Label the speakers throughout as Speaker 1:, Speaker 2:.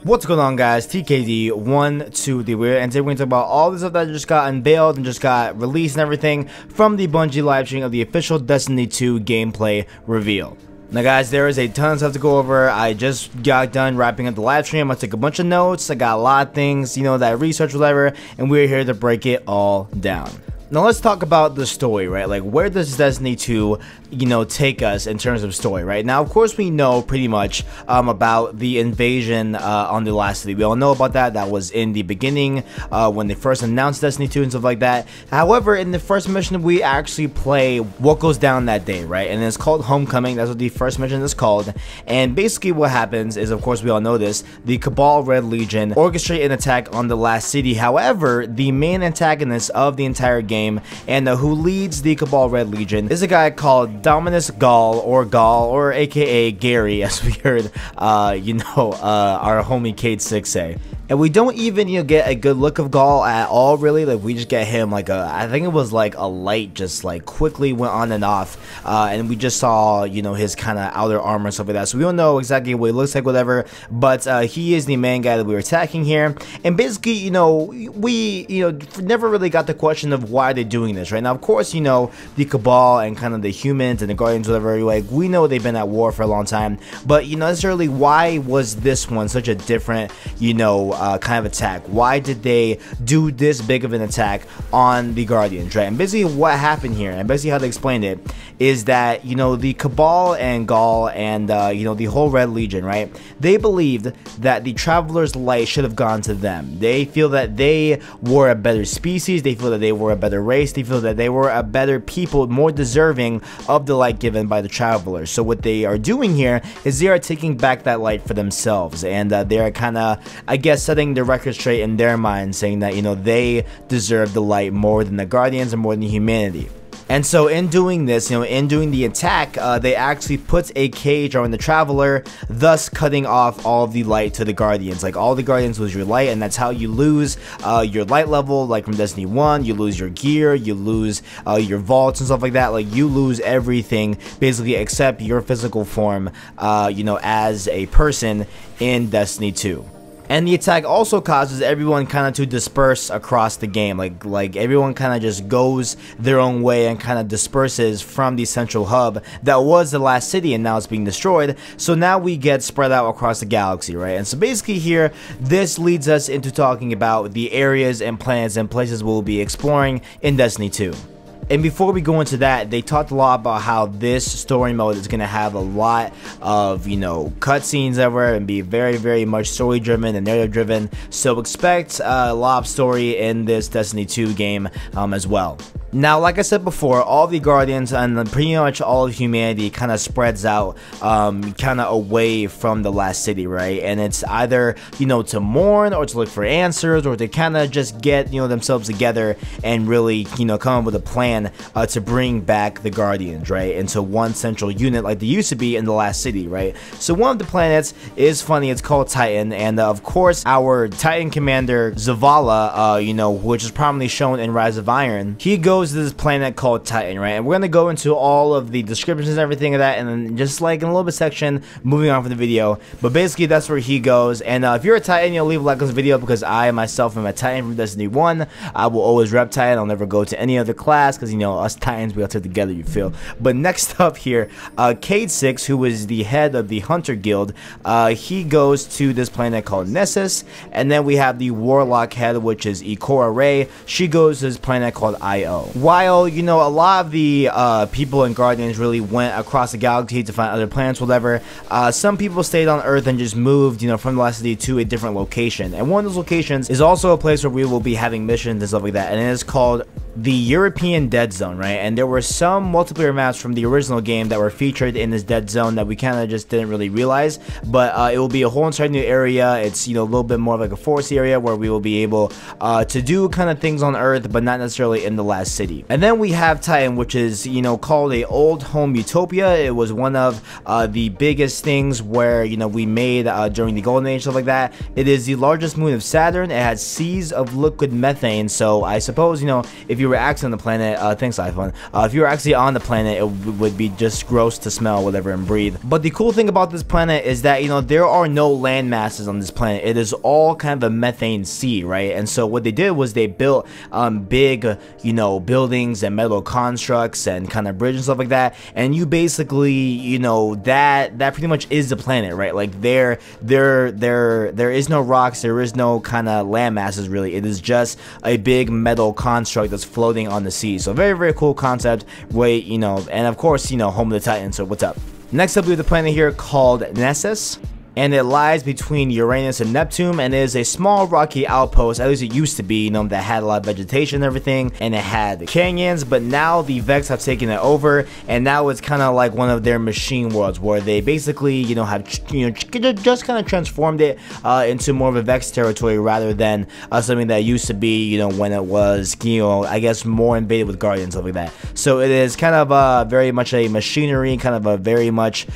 Speaker 1: What's going on, guys? TKD1 the Weird, and today we're going to talk about all the stuff that just got unveiled and just got released and everything from the Bungie live stream of the official Destiny 2 gameplay reveal. Now guys, there is a ton of stuff to go over. I just got done wrapping up the live stream. I took a bunch of notes. I got a lot of things, that I researched, whatever, and we're here to break it all down. Now let's talk about the story, right? Like, where does Destiny 2, take us in terms of story, right? Now, of course, we know pretty much about the invasion on the last city. We all know about that. That was in the beginning when they first announced Destiny 2 and stuff like that. However, in the first mission, we actually play what goes down that day, right? And it's called Homecoming. That's what the first mission is called. And basically what happens is, of course, we all know this, the Cabal Red Legion orchestrate an attack on the last city. However, the main antagonist of the entire game and who leads the Cabal Red Legion is a guy called Dominus Gall, or aka Gary, as we heard our homie Kate 6 say. And we don't even get a good look of Gall at all, really. Like, we just get him like I think it was like a light just like quickly went on and off, and we just saw his kind of outer armor and stuff like that. So we don't know exactly what he looks like, whatever, but he is the main guy that we were attacking here. And basically, we never really got the question of why they're doing this. Right now, of course, the Cabal and kind of the humans and the Guardians, whatever, like, we know they've been at war for a long time, but necessarily why was this one such a different kind of attack? Why did they do this big of an attack on the Guardians, right? And basically what happened here, and basically how they explained it, is that the Cabal and Gall and the whole Red Legion, right, they believed that the Traveler's Light should have gone to them. They feel that they were a better species, they feel that they were a better race, they feel that they were a better people, more deserving of the light given by the Travelers. So what they are doing here is they are taking back that light for themselves, and they are kind of, I guess, setting the record straight in their minds, saying that they deserve the light more than the Guardians and more than humanity. And so in doing this, in doing the attack, they actually put a cage on the Traveler, thus cutting off all of the light to the Guardians. Like, all the Guardians lose your light, and that's how you lose your light level. Like from Destiny 1, you lose your gear, you lose your vaults and stuff like that. Like, you lose everything, basically, except your physical form, as a person in Destiny 2. And the attack also causes everyone kind of to disperse across the game. Like everyone kind of just goes their own way and kind of disperses from the central hub that was the last city, and now it's being destroyed. So now we get spread out across the galaxy, right? And so basically here, this leads us into talking about the areas and planets and places we'll be exploring in Destiny 2. And before we go into that, they talked a lot about how this story mode is going to have a lot of, cutscenes everywhere and be very, very much story driven and narrative driven. So expect a lot of story in this Destiny 2 game as well. Now, like I said before, all the Guardians and pretty much all of humanity kind of spreads out kind of away from the last city, right? And it's either, to mourn or to look for answers or to kind of just get, themselves together and really, come up with a plan to bring back the Guardians, right? Into one central unit like they used to be in the last city, right? So one of the planets is funny, it's called Titan, and of course, our Titan commander, Zavala, which is prominently shown in Rise of Iron, he goes to this planet called Titan, right? And we're gonna go into all of the descriptions and everything of that, and then just like in a little bit section, moving on from the video. But basically, that's where he goes. And if you're a Titan, leave a like on this video, because I myself am a Titan from Destiny 1. I will always rep Titan. I'll never go to any other class, because us Titans, we all sit together, you feel. But next up here, Cade 6, who is the head of the Hunter Guild, he goes to this planet called Nessus. And then we have the Warlock head, which is Ikora Ray. She goes to this planet called Io. While, a lot of the people and Guardians really went across the galaxy to find other planets, whatever, some people stayed on Earth and just moved, from the last city to a different location. And one of those locations is also a place where we will be having missions and stuff like that. And it is called the European Dead Zone, right? And there were some multiplayer maps from the original game that were featured in this Dead Zone that we kind of just didn't really realize. But it will be a whole entire new area. It's, a little bit more like a forest area where we will be able to do kind of things on Earth, but not necessarily in the last city. And then we have Titan, which is, called a old home utopia. It was one of the biggest things where, we made during the Golden Age, stuff like that. It is the largest moon of Saturn. It has seas of liquid methane. So I suppose, if if you were actually on the planet, thanks iPhone, if you were actually on the planet, it would be just gross to smell, whatever, and breathe. But the cool thing about this planet is that, you know, there are no land masses on this planet. It is all kind of a methane sea, right? And so what they did was they built big, you know, buildings and metal constructs and kind of bridges and stuff like that, and you basically, you know, that pretty much is the planet, right? Like there is no rocks, there is no kind of land masses really. It is just a big metal construct that's floating on the sea. So very, very cool concept. Wait, you know, and of course, you know, home of the Titans. So what's up? Next up, we have the planet here called Nessus, and it lies between Uranus and Neptune, and is a small rocky outpost, at least it used to be, you know, that had a lot of vegetation and everything, and it had canyons. But now the Vex have taken it over, and now it's kind of like one of their machine worlds, where they basically, you know, have, you know, just kind of transformed it into more of a Vex territory, rather than something that used to be, you know, when it was, you know, I guess more invaded with Guardians, stuff like that. So it is kind of very much a machinery, kind of a very much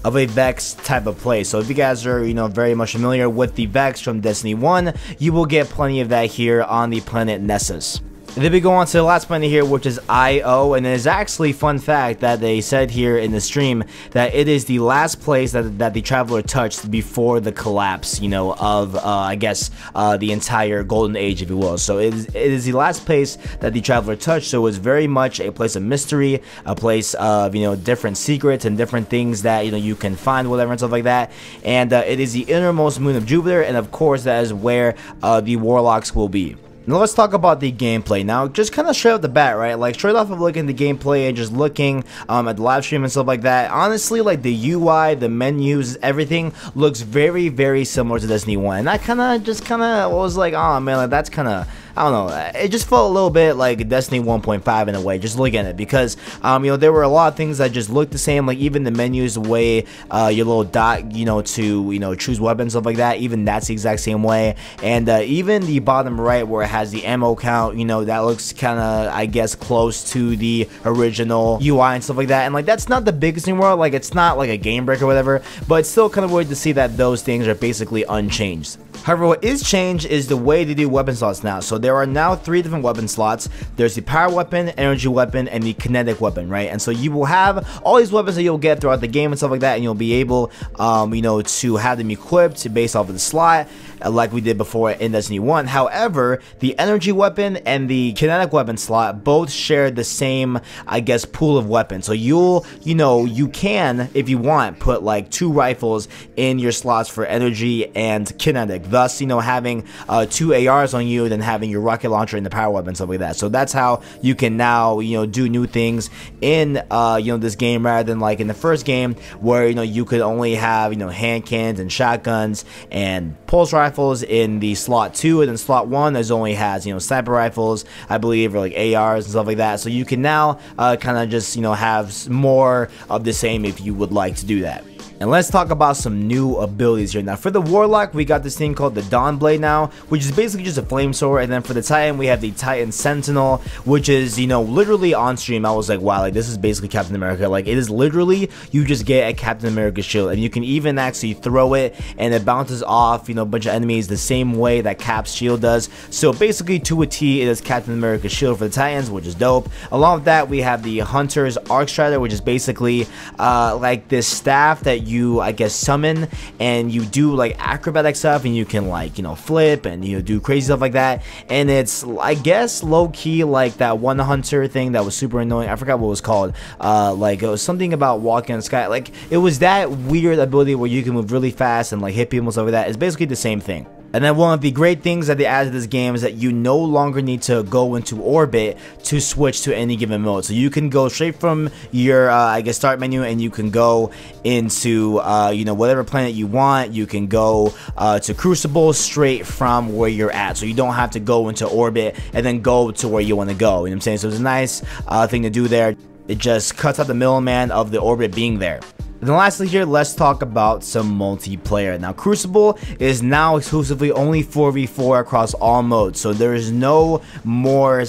Speaker 1: of a Vex type of play. So if you guys are, you know, very much familiar with the Vex from Destiny 1, you will get plenty of that here on the planet Nessus. And then we go on to the last planet here, which is Io, and it is actually, fun fact, that they said here in the stream that it is the last place that the Traveler touched before the collapse, you know, of, I guess, the entire Golden Age, if you will. So it is the last place that the Traveler touched, so it's very much a place of mystery, a place of, you know, different secrets and different things that, you know, you can find, whatever, and stuff like that. And it is the innermost moon of Jupiter, and of course, that is where the Warlocks will be. Now let's talk about the gameplay. Now, just kind of straight off the bat, right? Like, straight off of looking at the gameplay and just looking at the live stream and stuff like that, honestly, like, the UI, the menus, everything looks very, very similar to Destiny 1. And that kind of was like, oh man, like, that's kind of, I don't know, it just felt a little bit like Destiny 1.5 in a way, just looking at it, because, you know, there were a lot of things that just looked the same, like even the menus, the way your little dot, you know, to, you know, choose weapons, stuff like that, even that's the exact same way. And even the bottom right, where it has the ammo count, you know, that looks kind of, I guess, close to the original UI and stuff like that. And like, that's not the biggest thing in the world, like, it's not like a game breaker or whatever, but it's still kind of weird to see that those things are basically unchanged. However, what is changed is the way they do weapon slots now. So there are now 3 different weapon slots. There's the power weapon, energy weapon, and the kinetic weapon, right? And so you will have all these weapons that you'll get throughout the game and stuff like that, and you'll be able, you know, to have them equipped based off of the slot, like we did before in Destiny 1. However, the energy weapon and the kinetic weapon slot both share the same, I guess, pool of weapons. So you know, you can, if you want, put like 2 rifles in your slots for energy and kinetic, thus, you know, having 2 ARs on you, then having your rocket launcher and the power weapon, stuff like that. So that's how you can now, you know, do new things in, you know, this game, rather than like in the first game, where, you know, you could only have, you know, hand cannons and shotguns and pulse rifles in the slot 2, and then slot 1 is only has, you know, sniper rifles, I believe, or like ARs and stuff like that. So you can now kind of just, you know, have more of the same if you would like to do that. And let's talk about some new abilities here. Now, for the Warlock, we got this thing called the Dawn Blade now, which is basically just a flame sword. And then for the Titan, we have the Titan Sentinel, which is, you know, literally on stream, I was like, wow, like, this is basically Captain America. Like, it is literally, you just get a Captain America shield, and you can even actually throw it, and it bounces off, you know, a bunch of enemies the same way that Cap's shield does. So basically, to a T, it is Captain America's shield for the Titans, which is dope. Along with that, we have the Hunter's Arc Strider, which is basically like this staff that you, I guess, summon, and you do like acrobatic stuff, and you can, like, you know, flip and, you know, do crazy stuff like that. And it's, I guess, low-key like that one hunter thing that was super annoying. I forgot what it was called. Like, it was something about walking in the sky. Like, it was that weird ability where you can move really fast and like hit people and stuff like that. It's basically the same thing. And then one of the great things that they added to this game is that you no longer need to go into orbit to switch to any given mode. So you can go straight from your, I guess, start menu, and you can go into, you know, whatever planet you want. You can go to Crucible straight from where you're at. So you don't have to go into orbit and then go to where you want to go. You know what I'm saying? So it's a nice thing to do there. It just cuts out the middleman of the orbit being there. And then lastly here, let's talk about some multiplayer. Now, Crucible is now exclusively only 4v4 across all modes, so there is no more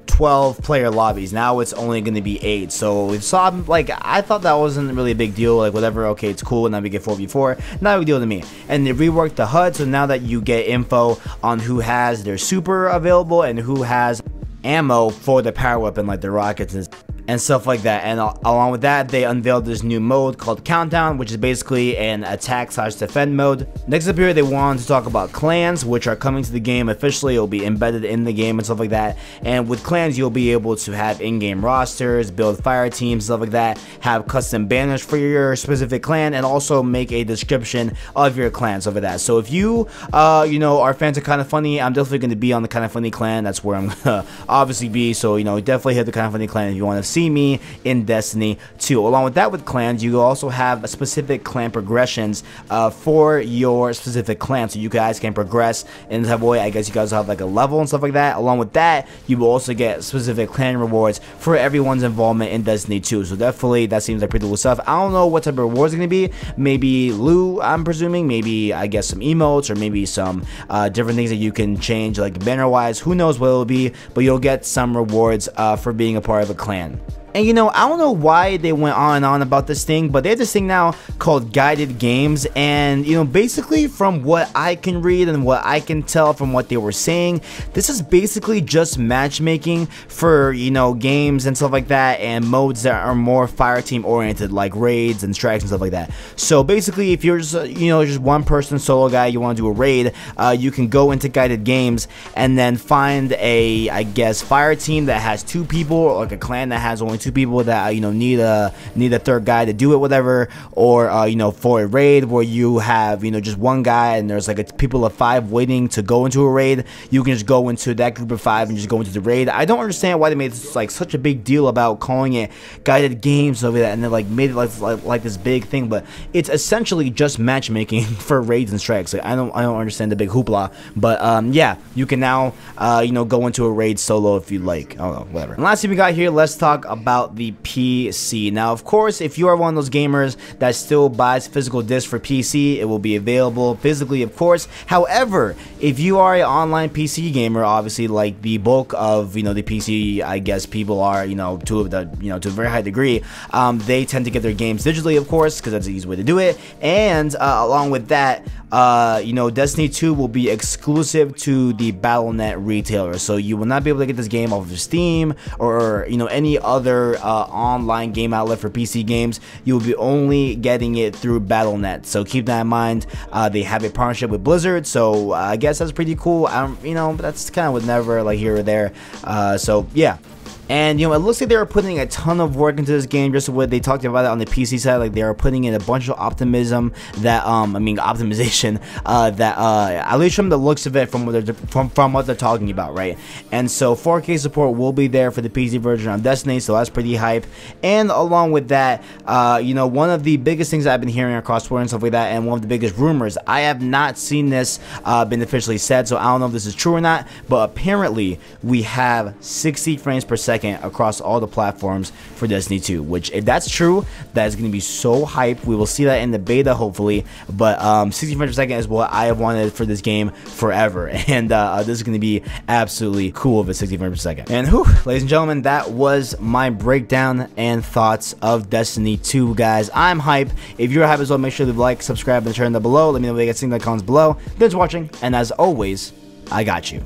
Speaker 1: 12 player lobbies. Now it's only going to be 8. So we saw, like, I thought that wasn't really a big deal, like, whatever, okay, it's cool, and now we get 4v4, not a big deal to me. And they reworked the HUD, so now that you get info on who has their super available and who has ammo for the power weapon, like the rockets and stuff like that. And along with that, they unveiled this new mode called Countdown, which is basically an attack/defend mode. Next up here, they wanted to talk about clans, which are coming to the game officially. It'll be embedded in the game and stuff like that. And with clans, you'll be able to have in-game rosters, build fire teams, stuff like that, have custom banners for your specific clan, and also make a description of your clan, stuff like that. So if you, you know, are fans of Kinda Funny, I'm definitely going to be on the Kinda Funny clan. That's where I'm gonna obviously be. So, you know, definitely hit the Kinda Funny clan if you want to see me in Destiny 2. Along with that, with clans, you also have specific clan progressions for your specific clan, so you guys can progress in that way. I guess you guys have like a level and stuff like that. Along with that, you will also get specific clan rewards for everyone's involvement in Destiny 2. So definitely, that seems like pretty cool stuff. I don't know what type of rewards are going to be. Maybe loot, I'm presuming. Maybe, I guess, some emotes, or maybe some different things that you can change, like banner-wise. Who knows what it'll be, but you'll get some rewards for being a part of a clan. And you know, I don't know why they went on and on about this thing, but they have this thing now called guided games. And you know, basically from what I can read and what I can tell from what they were saying, this is basically just matchmaking for, you know, games and stuff like that, and modes that are more fire team oriented, like raids and strikes and stuff like that. So basically, if you're just, you know, just one person solo guy, you want to do a raid, you can go into guided games and then find a, I guess, fire team that has 2 people, or like a clan that has only 2 people that, you know, need a third guy to do it, whatever. Or you know, for a raid where you have, you know, just one guy and there's like a people of 5 waiting to go into a raid, you can just go into that group of 5 and just go into the raid. I don't understand why they made this like such a big deal about calling it guided games over that, and then like made it like this big thing, but it's essentially just matchmaking for raids and strikes. Like, I don't understand the big hoopla, but yeah, you can now you know, go into a raid solo if you like. I don't know, whatever. And last thing we got here, let's talk about the PC. Now, of course, if you are one of those gamers that still buys physical discs for PC, it will be available physically, of course. However, if you are an online PC gamer, obviously, like the bulk of, you know, the PC, I guess, people are, you know, to a very high degree, they tend to get their games digitally, of course, because that's the easy way to do it. And along with that, you know, Destiny 2 will be exclusive to the Battle.net retailer, so you will not be able to get this game off of Steam or, you know, any other online game outlet for PC games. You will be only getting it through Battle.net, so keep that in mind. They have a partnership with Blizzard, so I guess that's pretty cool. You know, that's kind of whatever, like here or there. So yeah. And, you know, it looks like they are putting a ton of work into this game, just what they talked about it on the PC side. Like, they are putting in a bunch of optimism that, optimization, that, at least from the looks of it, from what they're talking about, right? And so 4K support will be there for the PC version of Destiny, so that's pretty hype. And along with that, you know, one of the biggest things I've been hearing across Twitter and stuff like that, and one of the biggest rumors, I have not seen this been officially said, so I don't know if this is true or not, but apparently we have 60 frames per second across all the platforms for Destiny 2, which, if that's true, that is going to be so hype. We will see that in the beta, hopefully, but 60 frames per second is what I have wanted for this game forever, and this is going to be absolutely cool if it's 60 frames per second. And whew, ladies and gentlemen, that was my breakdown and thoughts of Destiny 2, guys. I'm hype. If you're hype as well, make sure to like, subscribe, and turn that below. Let me know what you guys think in the comments below. Thanks for watching, and as always, I got you.